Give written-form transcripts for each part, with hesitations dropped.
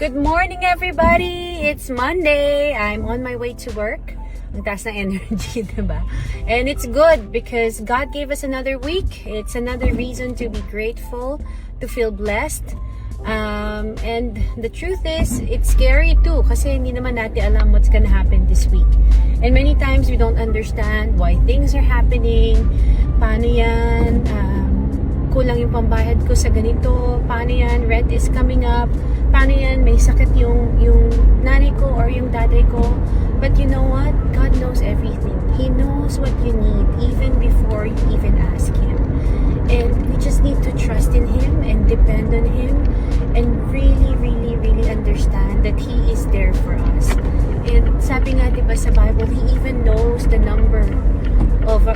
Good morning, everybody! It's Monday. I'm on my way to work. Ang taas na energy, diba? And it's good because God gave us another week. It's another reason to be grateful, to feel blessed. And the truth is, it's scary too kasi hindi naman natin alam what's gonna happen this week. And many times we don't understand why things are happening. Paano yan? Kulang yung pambayad ko sa ganito. Paano yan? Rent is coming up. Paano yan? May sakit yung nanay ko or yung daday ko. But you know what? God knows everything. He knows what you need even before you even ask Him. And we just need to trust in Him and depend on Him and really, really, really understand that He is there for us. And sabi nga diba sa Bible, He even knows the number of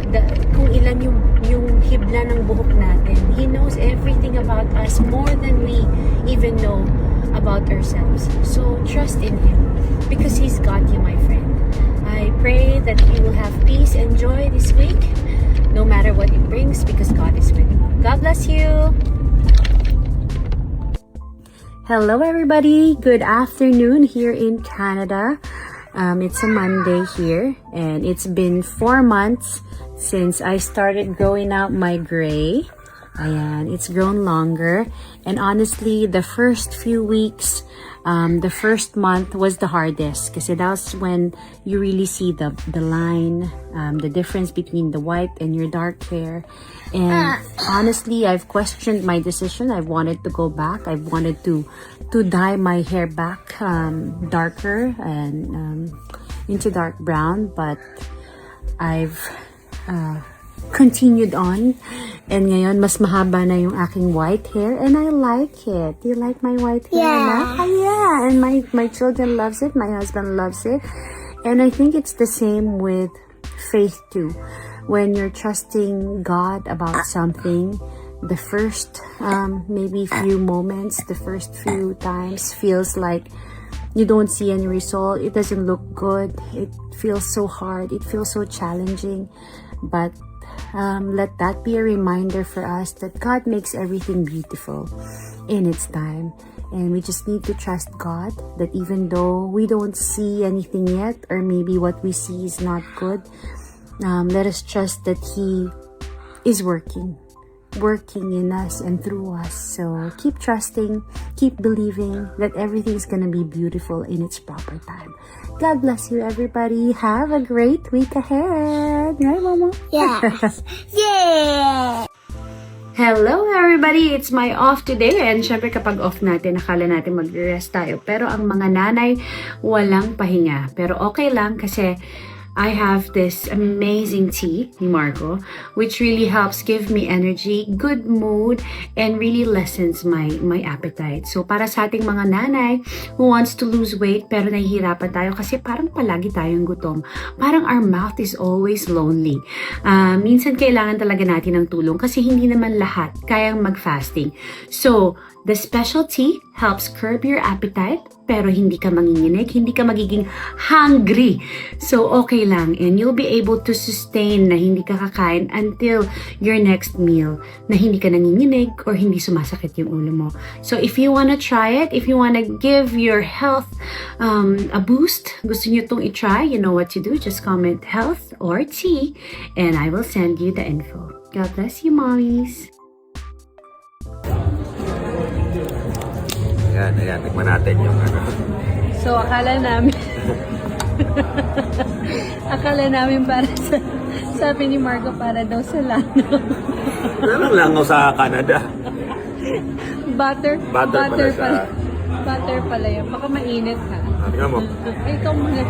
kung ilan yung hibla ng buhok natin. He knows everything about us more than we even know about ourselves. So trust in Him because He's got you, my friend. I pray that you will have peace and joy this week no matter what it brings because God is with you. God bless you. Hello everybody. Good afternoon here in Canada. It's a Monday here and it's been 4 months since I started growing out my gray. Ayan, it's grown longer. And honestly, the first few weeks, the first month was the hardest kasi that's when you really see the line, the difference between the white and your dark hair. And honestly, I've questioned my decision. I wanted to go back. I wanted to dye my hair back darker and into dark brown, but I've continued on. And ngayon, mas mahaba na yung aking white hair. And I like it. Do you like my white hair? Yeah. Yeah. And my children loves it. My husband loves it. And I think it's the same with faith too. When you're trusting God about something, the first maybe few moments, the first few times feels like you don't see any result. It doesn't look good. It feels so hard. It feels so challenging. But let that be a reminder for us that God makes everything beautiful in its time. And we just need to trust God that even though we don't see anything yet, or maybe what we see is not good, let us trust that He is working in us and through us. So keep trusting, keep believing that everything's gonna be beautiful in its proper time. God bless you, everybody. Have a great week ahead. Right, Mama? Yes. Yeah. Hello, everybody! It's my off today. And syempre kapag off natin, akala natin mag-rest tayo. Pero ang mga nanay, walang pahinga. Pero okay lang kasi I have this amazing tea ni Marco, which really helps give me energy, good mood, and really lessens my appetite. So para sa ating mga nanay who wants to lose weight pero nahihirapan tayo kasi parang palagi tayong gutom. Parang our mouth is always lonely. Minsan kailangan talaga natin ng tulong kasi hindi naman lahat kayang mag-fasting. So the special tea helps curb your appetite pero hindi ka manginginig, hindi ka magiging hungry. So, okay lang. And you'll be able to sustain na hindi ka kakain until your next meal na hindi ka nanginginig or hindi sumasakit yung ulo mo. So, if you wanna try it, if you wanna give your health a boost, gusto nyo itong i-try, you know what to do. Just comment health or tea and I will send you the info. God bless you, mommies. Ayan, tikman natin yung ano. So, akala namin para sa, sabi ni Marco, para daw sa lano. Ano lang sa Canada? Butter Butter pala. Butter pala yun. Baka mainit ha. Tingnan mo. Ikaw muna.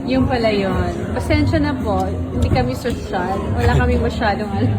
Yung pala yun. Pasensya na po. Hindi kami social. Wala kami masyadong alam.